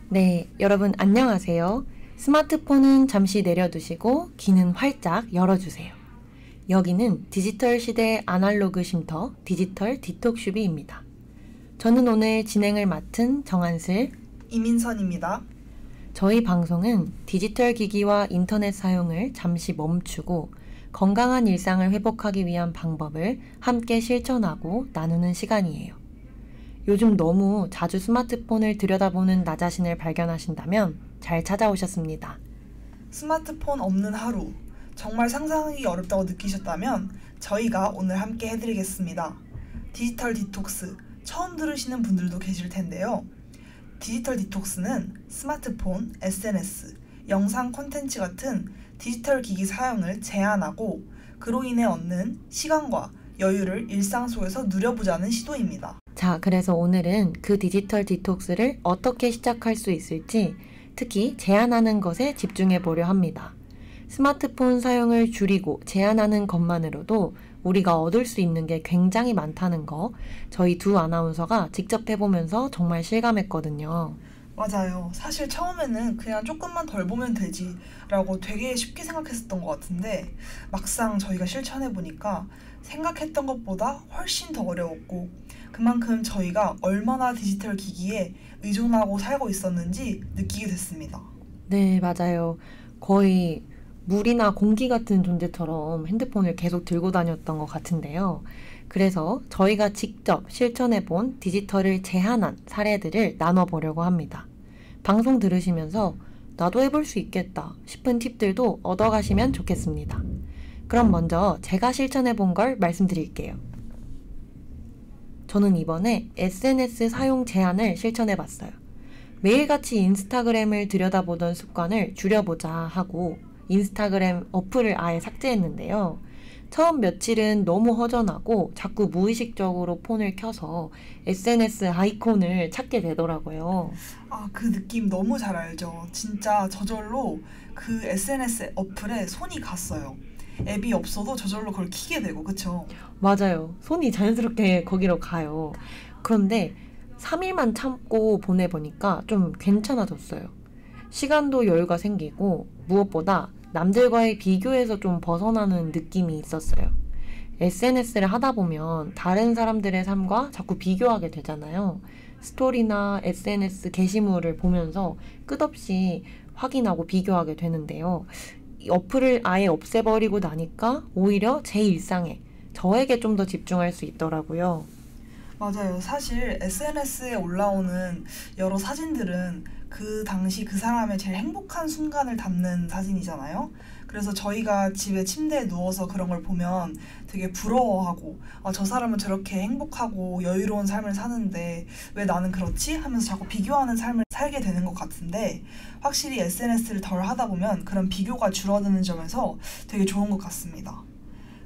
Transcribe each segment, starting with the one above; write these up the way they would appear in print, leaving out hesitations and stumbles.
네, 여러분 안녕하세요. 스마트폰은 잠시 내려두시고 귀는 활짝 열어주세요. 여기는 디지털 시대의 아날로그 쉼터 디지털 디톡슈비입니다. 저는 오늘 진행을 맡은 정한슬, 이민선입니다. 저희 방송은 디지털 기기와 인터넷 사용을 잠시 멈추고 건강한 일상을 회복하기 위한 방법을 함께 실천하고 나누는 시간이에요. 요즘 너무 자주 스마트폰을 들여다보는 나 자신을 발견하신다면 잘 찾아오셨습니다. 스마트폰 없는 하루, 정말 상상하기 어렵다고 느끼셨다면 저희가 오늘 함께 해드리겠습니다. 디지털 디톡스, 처음 들으시는 분들도 계실 텐데요. 디지털 디톡스는 스마트폰, SNS, 영상 콘텐츠 같은 디지털 기기 사용을 제한하고 그로 인해 얻는 시간과 여유를 일상 속에서 누려보자는 시도입니다. 자, 그래서 오늘은 그 디지털 디톡스를 어떻게 시작할 수 있을지, 특히 제한하는 것에 집중해 보려 합니다. 스마트폰 사용을 줄이고 제한하는 것만으로도 우리가 얻을 수 있는 게 굉장히 많다는 거, 저희 두 아나운서가 직접 해보면서 정말 실감했거든요. 맞아요. 사실 처음에는 그냥 조금만 덜 보면 되지 라고 되게 쉽게 생각했었던 것 같은데 막상 저희가 실천해보니까 생각했던 것보다 훨씬 더 어려웠고 그만큼 저희가 얼마나 디지털 기기에 의존하고 살고 있었는지 느끼게 됐습니다. 네, 맞아요. 거의 물이나 공기 같은 존재처럼 핸드폰을 계속 들고 다녔던 것 같은데요. 그래서 저희가 직접 실천해본 디지털을 제한한 사례들을 나눠보려고 합니다. 방송 들으시면서 나도 해볼 수 있겠다 싶은 팁들도 얻어가시면 좋겠습니다. 그럼 먼저 제가 실천해본 걸 말씀드릴게요. 저는 이번에 SNS 사용 제한을 실천해봤어요. 매일같이 인스타그램을 들여다보던 습관을 줄여보자 하고 인스타그램 어플을 아예 삭제했는데요. 처음 며칠은 너무 허전하고 자꾸 무의식적으로 폰을 켜서 SNS 아이콘을 찾게 되더라고요. 그 느낌 너무 잘 알죠. 진짜 저절로 그 SNS 어플에 손이 갔어요. 앱이 없어도 저절로 그걸 키게 되고, 그쵸? 맞아요. 손이 자연스럽게 거기로 가요. 그런데 3일만 참고 보내보니까 좀 괜찮아졌어요. 시간도 여유가 생기고 무엇보다 남들과의 비교에서 좀 벗어나는 느낌이 있었어요. SNS를 하다 보면 다른 사람들의 삶과 자꾸 비교하게 되잖아요. 스토리나 SNS 게시물을 보면서 끝없이 확인하고 비교하게 되는데요. 이 어플을 아예 없애버리고 나니까 오히려 제 일상에, 저에게 좀 더 집중할 수 있더라고요. 맞아요. 사실 SNS에 올라오는 여러 사진들은 그 당시 그 사람의 제일 행복한 순간을 담는 사진이잖아요. 그래서 저희가 집에 침대에 누워서 그런 걸 보면 되게 부러워하고 저 사람은 저렇게 행복하고 여유로운 삶을 사는데 왜 나는 그렇지? 하면서 자꾸 비교하는 삶을 살게 되는 것 같은데 확실히 SNS를 덜 하다 보면 그런 비교가 줄어드는 점에서 되게 좋은 것 같습니다.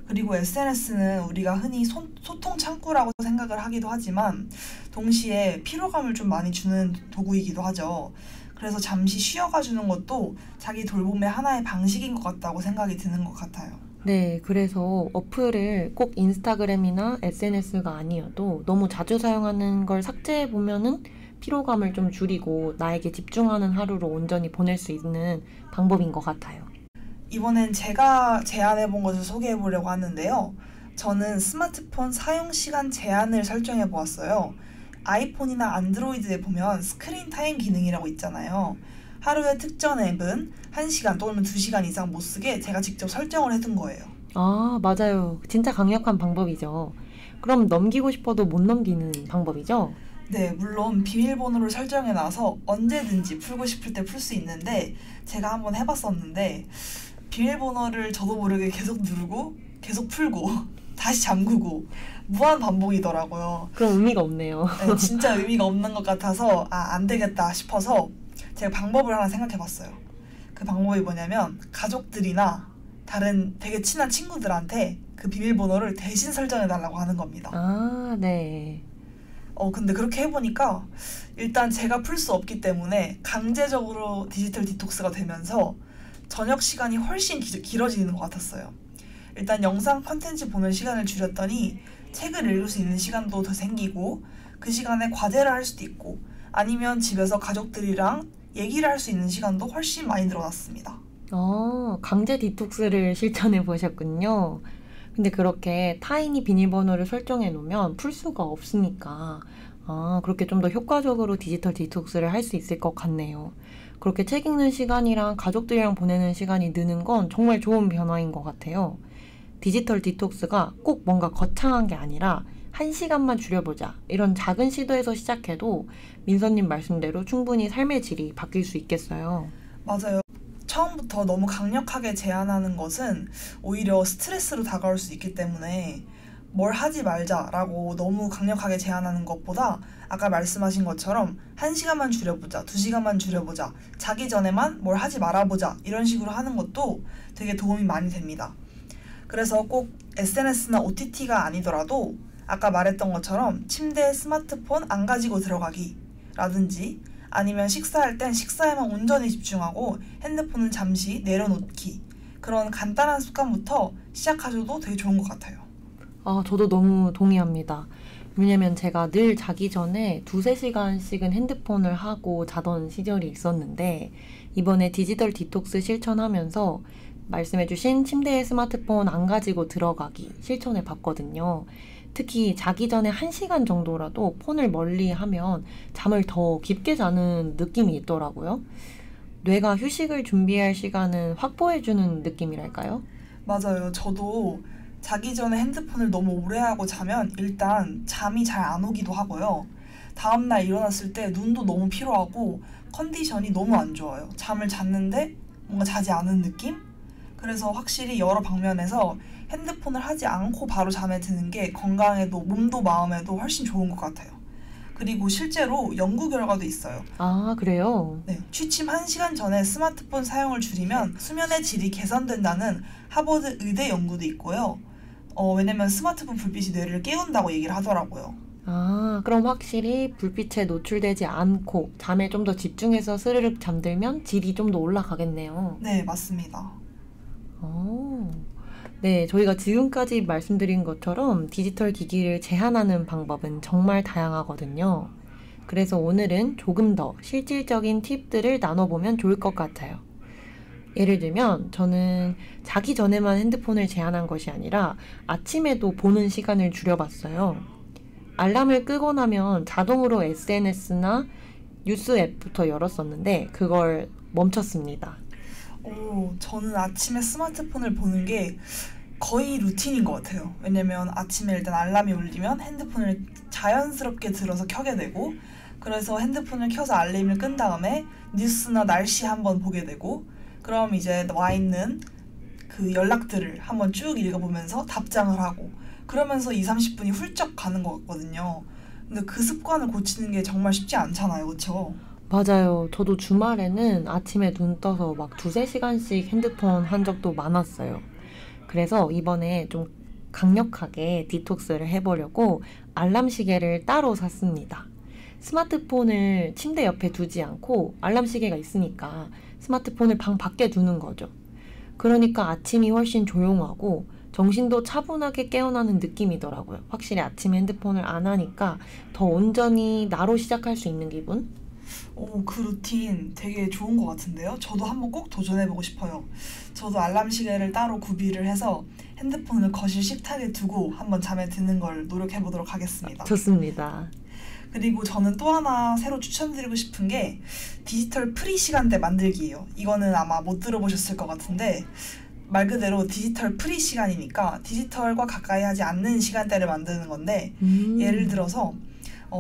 그리고 SNS는 우리가 흔히 소통 창구라고 생각을 하기도 하지만 동시에 피로감을 좀 많이 주는 도구이기도 하죠. 그래서 잠시 쉬어가 주는 것도 자기 돌봄의 하나의 방식인 것 같다고 생각이 드는 것 같아요. 네, 그래서 어플을 꼭 인스타그램이나 SNS가 아니어도 너무 자주 사용하는 걸 삭제해보면은 피로감을 좀 줄이고 나에게 집중하는 하루로 온전히 보낼 수 있는 방법인 것 같아요. 이번엔 제가 제안해본 것을 소개해보려고 하는데요. 저는 스마트폰 사용시간 제한을 설정해보았어요. 아이폰이나 안드로이드에 보면 스크린 타임 기능이라고 있잖아요. 하루에 특정 앱은 1시간 또는 2시간 이상 못 쓰게 제가 직접 설정을 해둔 거예요. 아, 맞아요. 진짜 강력한 방법이죠. 그럼 넘기고 싶어도 못 넘기는 방법이죠? 네, 물론 비밀번호를 설정해놔서 언제든지 풀고 싶을 때 풀 수 있는데 제가 한번 해봤었는데 비밀번호를 저도 모르게 계속 누르고 계속 풀고 다시 잠그고 무한 반복이더라고요. 그럼 의미가 없네요. 네, 진짜 의미가 없는 것 같아서 안 되겠다 싶어서 제가 방법을 하나 생각해봤어요. 그 방법이 뭐냐면 가족들이나 다른 되게 친한 친구들한테 그 비밀번호를 대신 설정해달라고 하는 겁니다. 아, 네. 근데 그렇게 해보니까 일단 제가 풀 수 없기 때문에 강제적으로 디지털 디톡스가 되면서 저녁 시간이 훨씬 길어지는 것 같았어요. 일단 영상 콘텐츠 보는 시간을 줄였더니 책을 읽을 수 있는 시간도 더 생기고 그 시간에 과제를 할 수도 있고 아니면 집에서 가족들이랑 얘기를 할 수 있는 시간도 훨씬 많이 늘어났습니다. 강제 디톡스를 실천해 보셨군요. 근데 그렇게 타인이 비밀번호를 설정해 놓으면 풀 수가 없으니까, 그렇게 좀 더 효과적으로 디지털 디톡스를 할 수 있을 것 같네요. 그렇게 책 읽는 시간이랑 가족들이랑 보내는 시간이 느는 건 정말 좋은 변화인 것 같아요. 디지털 디톡스가 꼭 뭔가 거창한 게 아니라 1시간만 줄여보자. 이런 작은 시도에서 시작해도 민서님 말씀대로 충분히 삶의 질이 바뀔 수 있겠어요. 맞아요. 처음부터 너무 강력하게 제한하는 것은 오히려 스트레스로 다가올 수 있기 때문에 뭘 하지 말자라고 너무 강력하게 제한하는 것보다 아까 말씀하신 것처럼 1시간만 줄여보자, 2시간만 줄여보자, 자기 전에만 뭘 하지 말아보자 이런 식으로 하는 것도 되게 도움이 많이 됩니다. 그래서 꼭 SNS나 OTT가 아니더라도 아까 말했던 것처럼 침대에 스마트폰 안 가지고 들어가기 라든지 아니면 식사할 땐 식사에만 온전히 집중하고 핸드폰은 잠시 내려놓기, 그런 간단한 습관부터 시작하셔도 되게 좋은 것 같아요. 저도 너무 동의합니다. 왜냐면 제가 늘 자기 전에 2~3시간씩은 핸드폰을 하고 자던 시절이 있었는데 이번에 디지털 디톡스 실천하면서 말씀해주신 침대에 스마트폰 안 가지고 들어가기 실천해 봤거든요. 특히 자기 전에 1시간 정도라도 폰을 멀리 하면 잠을 더 깊게 자는 느낌이 있더라고요. 뇌가 휴식을 준비할 시간은 확보해주는 느낌이랄까요? 맞아요. 저도 자기 전에 핸드폰을 너무 오래 하고 자면 일단 잠이 잘 안 오기도 하고요. 다음날 일어났을 때 눈도 너무 피로하고 컨디션이 너무 안 좋아요. 잠을 잤는데 뭔가 자지 않은 느낌? 그래서 확실히 여러 방면에서 핸드폰을 하지 않고 바로 잠에 드는 게 건강에도 몸도 마음에도 훨씬 좋은 것 같아요. 그리고 실제로 연구 결과도 있어요. 그래요? 네, 취침 1시간 전에 스마트폰 사용을 줄이면 수면의 질이 개선된다는 하버드 의대 연구도 있고요. 왜냐면 스마트폰 불빛이 뇌를 깨운다고 얘기를 하더라고요. 그럼 확실히 불빛에 노출되지 않고 잠에 좀 더 집중해서 스르륵 잠들면 질이 좀 더 올라가겠네요. 네, 맞습니다. 네, 저희가 지금까지 말씀드린 것처럼 디지털 기기를 제한하는 방법은 정말 다양하거든요. 그래서 오늘은 조금 더 실질적인 팁들을 나눠보면 좋을 것 같아요. 예를 들면 저는 자기 전에만 핸드폰을 제한한 것이 아니라 아침에도 보는 시간을 줄여봤어요. 알람을 끄고 나면 자동으로 SNS나 뉴스 앱부터 열었었는데 그걸 멈췄습니다. 저는 아침에 스마트폰을 보는 게 거의 루틴인 것 같아요. 왜냐면 아침에 일단 알람이 울리면 핸드폰을 자연스럽게 들어서 켜게 되고, 그래서 핸드폰을 켜서 알림을 끈 다음에 뉴스나 날씨 한번 보게 되고, 그럼 이제 와 있는 그 연락들을 한번 쭉 읽어보면서 답장을 하고, 그러면서 2~30분이 훌쩍 가는 것 같거든요. 근데 그 습관을 고치는 게 정말 쉽지 않잖아요. 그렇죠? 맞아요. 저도 주말에는 아침에 눈 떠서 막 2~3시간씩 핸드폰 한 적도 많았어요. 그래서 이번에 좀 강력하게 디톡스를 해보려고 알람 시계를 따로 샀습니다. 스마트폰을 침대 옆에 두지 않고 알람 시계가 있으니까 스마트폰을 방 밖에 두는 거죠. 그러니까 아침이 훨씬 조용하고 정신도 차분하게 깨어나는 느낌이더라고요. 확실히 아침에 핸드폰을 안 하니까 더 온전히 나로 시작할 수 있는 기분? 그 루틴 되게 좋은 것 같은데요? 저도 한번 꼭 도전해보고 싶어요. 저도 알람 시계를 따로 구비를 해서 핸드폰을 거실 식탁에 두고 한번 잠에 드는 걸 노력해보도록 하겠습니다. 좋습니다. 그리고 저는 또 하나 새로 추천드리고 싶은 게 디지털 프리 시간대 만들기예요. 이거는 아마 못 들어보셨을 것 같은데 말 그대로 디지털 프리 시간이니까 디지털과 가까이 하지 않는 시간대를 만드는 건데 예를 들어서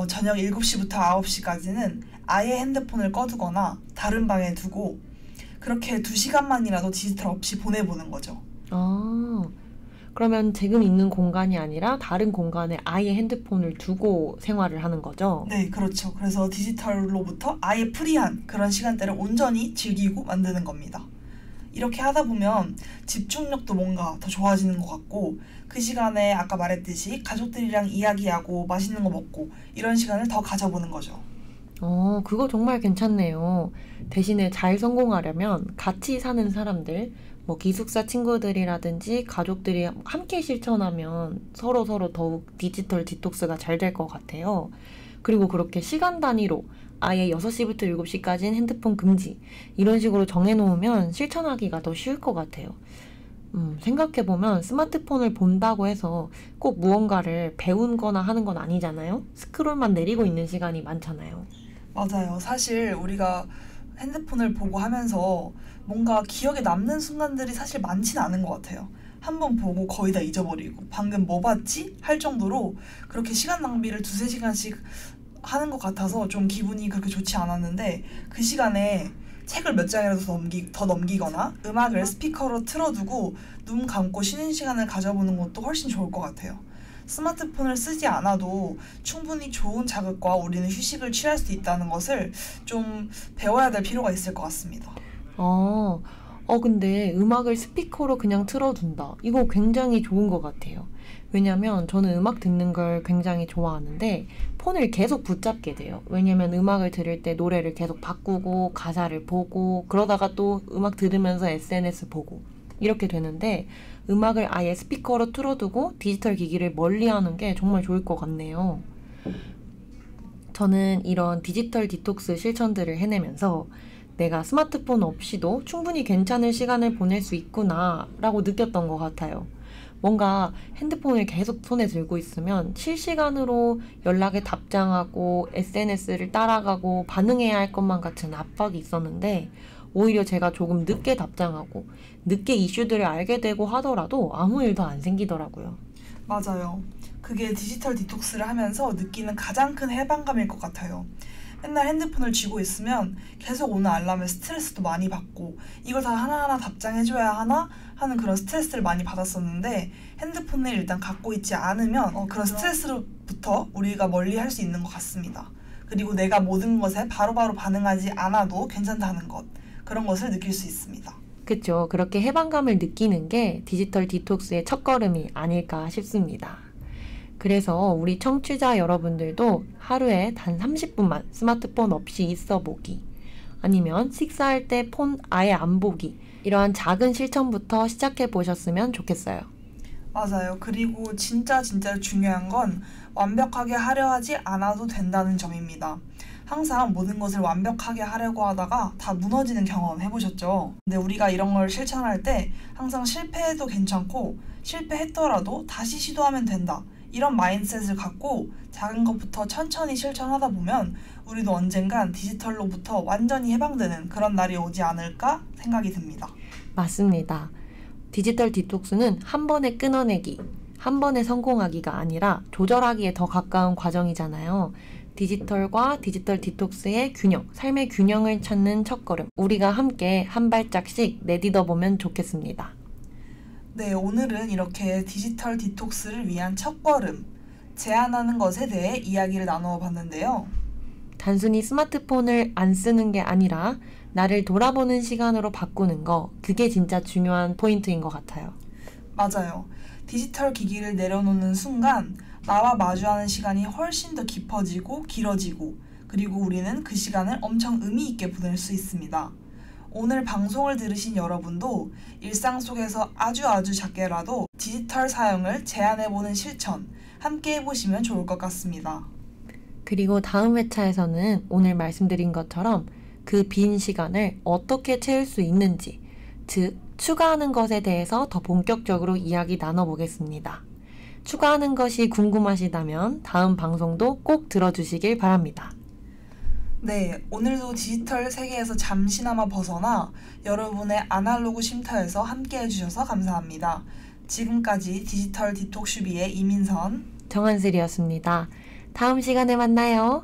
저녁 7시부터 9시까지는 아예 핸드폰을 꺼두거나 다른 방에 두고 그렇게 2시간만이라도 디지털 없이 보내보는 거죠. 그러면 지금 있는 공간이 아니라 다른 공간에 아예 핸드폰을 두고 생활을 하는 거죠? 네, 그렇죠. 그래서 디지털로부터 아예 프리한 그런 시간대를 온전히 즐기고 만드는 겁니다. 이렇게 하다 보면 집중력도 뭔가 더 좋아지는 것 같고 그 시간에 아까 말했듯이 가족들이랑 이야기하고 맛있는 거 먹고 이런 시간을 더 가져보는 거죠. 그거 정말 괜찮네요. 대신에 잘 성공하려면 같이 사는 사람들, 뭐 기숙사 친구들이라든지 가족들이 함께 실천하면 서로 더욱 디지털 디톡스가 잘 될 것 같아요. 그리고 그렇게 시간 단위로 아예 6시부터 7시까지는 핸드폰 금지 이런 식으로 정해놓으면 실천하기가 더 쉬울 것 같아요. 생각해보면 스마트폰을 본다고 해서 꼭 무언가를 배운거나 하는 건 아니잖아요. 스크롤만 내리고 있는 시간이 많잖아요. 맞아요. 사실 우리가 핸드폰을 보고 하면서 뭔가 기억에 남는 순간들이 사실 많지는 않은 것 같아요. 한 번 보고 거의 다 잊어버리고 방금 뭐 봤지? 할 정도로 그렇게 시간 낭비를 두세 시간씩 하는 것 같아서 좀 기분이 그렇게 좋지 않았는데, 그 시간에 책을 몇 장이라도 더 넘기거나 음악을 스피커로 틀어두고 눈 감고 쉬는 시간을 가져보는 것도 훨씬 좋을 것 같아요. 스마트폰을 쓰지 않아도 충분히 좋은 자극과 우리는 휴식을 취할 수 있다는 것을 좀 배워야 될 필요가 있을 것 같습니다. 근데 음악을 스피커로 그냥 틀어둔다. 이거 굉장히 좋은 것 같아요. 왜냐면 저는 음악 듣는 걸 굉장히 좋아하는데 폰을 계속 붙잡게 돼요. 왜냐면 음악을 들을 때 노래를 계속 바꾸고 가사를 보고 그러다가 또 음악 들으면서 SNS 보고 이렇게 되는데, 음악을 아예 스피커로 틀어두고 디지털 기기를 멀리하는 게 정말 좋을 것 같네요. 저는 이런 디지털 디톡스 실천들을 해내면서 내가 스마트폰 없이도 충분히 괜찮은 시간을 보낼 수 있구나 라고 느꼈던 것 같아요. 뭔가 핸드폰을 계속 손에 들고 있으면 실시간으로 연락에 답장하고 SNS를 따라가고 반응해야 할 것만 같은 압박이 있었는데, 오히려 제가 조금 늦게 답장하고 늦게 이슈들을 알게 되고 하더라도 아무 일도 안 생기더라고요. 맞아요. 그게 디지털 디톡스를 하면서 느끼는 가장 큰 해방감일 것 같아요. 맨날 핸드폰을 쥐고 있으면 계속 오는 알람에 스트레스도 많이 받고 이걸 다 하나하나 답장해줘야 하나 하는 그런 스트레스를 많이 받았었는데, 핸드폰을 일단 갖고 있지 않으면 그런 스트레스로부터 우리가 멀리 할 수 있는 것 같습니다. 그리고 내가 모든 것에 바로바로 반응하지 않아도 괜찮다는 것, 그런 것을 느낄 수 있습니다. 그쵸. 그렇게 해방감을 느끼는 게 디지털 디톡스의 첫걸음이 아닐까 싶습니다. 그래서 우리 청취자 여러분들도 하루에 단 30분만 스마트폰 없이 있어 보기, 아니면 식사할 때 폰 아예 안 보기, 이러한 작은 실천부터 시작해 보셨으면 좋겠어요. 맞아요. 그리고 진짜 중요한 건 완벽하게 하려 하지 않아도 된다는 점입니다. 항상 모든 것을 완벽하게 하려고 하다가 다 무너지는 경험 해보셨죠? 근데 우리가 이런 걸 실천할 때 항상 실패해도 괜찮고 실패했더라도 다시 시도하면 된다, 이런 마인드셋을 갖고 작은 것부터 천천히 실천하다 보면 우리도 언젠간 디지털로부터 완전히 해방되는 그런 날이 오지 않을까 생각이 듭니다. 맞습니다. 디지털 디톡스는 한 번에 끊어내기, 한 번에 성공하기가 아니라 조절하기에 더 가까운 과정이잖아요. 디지털과 디지털 디톡스의 균형, 삶의 균형을 찾는 첫걸음, 우리가 함께 한 발짝씩 내딛어 보면 좋겠습니다. 네, 오늘은 이렇게 디지털 디톡스를 위한 첫걸음, 제한하는 것에 대해 이야기를 나누어 봤는데요. 단순히 스마트폰을 안 쓰는 게 아니라 나를 돌아보는 시간으로 바꾸는 거, 그게 진짜 중요한 포인트인 것 같아요. 맞아요. 디지털 기기를 내려놓는 순간 나와 마주하는 시간이 훨씬 더 깊어지고 길어지고, 그리고 우리는 그 시간을 엄청 의미 있게 보낼 수 있습니다. 오늘 방송을 들으신 여러분도 일상 속에서 아주 작게라도 디지털 사용을 제한해보는 실천 함께 해보시면 좋을 것 같습니다. 그리고 다음 회차에서는 오늘 말씀드린 것처럼 그 빈 시간을 어떻게 채울 수 있는지, 즉 추가하는 것에 대해서 더 본격적으로 이야기 나눠보겠습니다. 추가하는 것이 궁금하시다면 다음 방송도 꼭 들어주시길 바랍니다. 네, 오늘도 디지털 세계에서 잠시나마 벗어나 여러분의 아날로그 쉼터에서 함께 해주셔서 감사합니다. 지금까지 디지털 디톡슈비의 이민선, 정한슬이었습니다. 다음 시간에 만나요.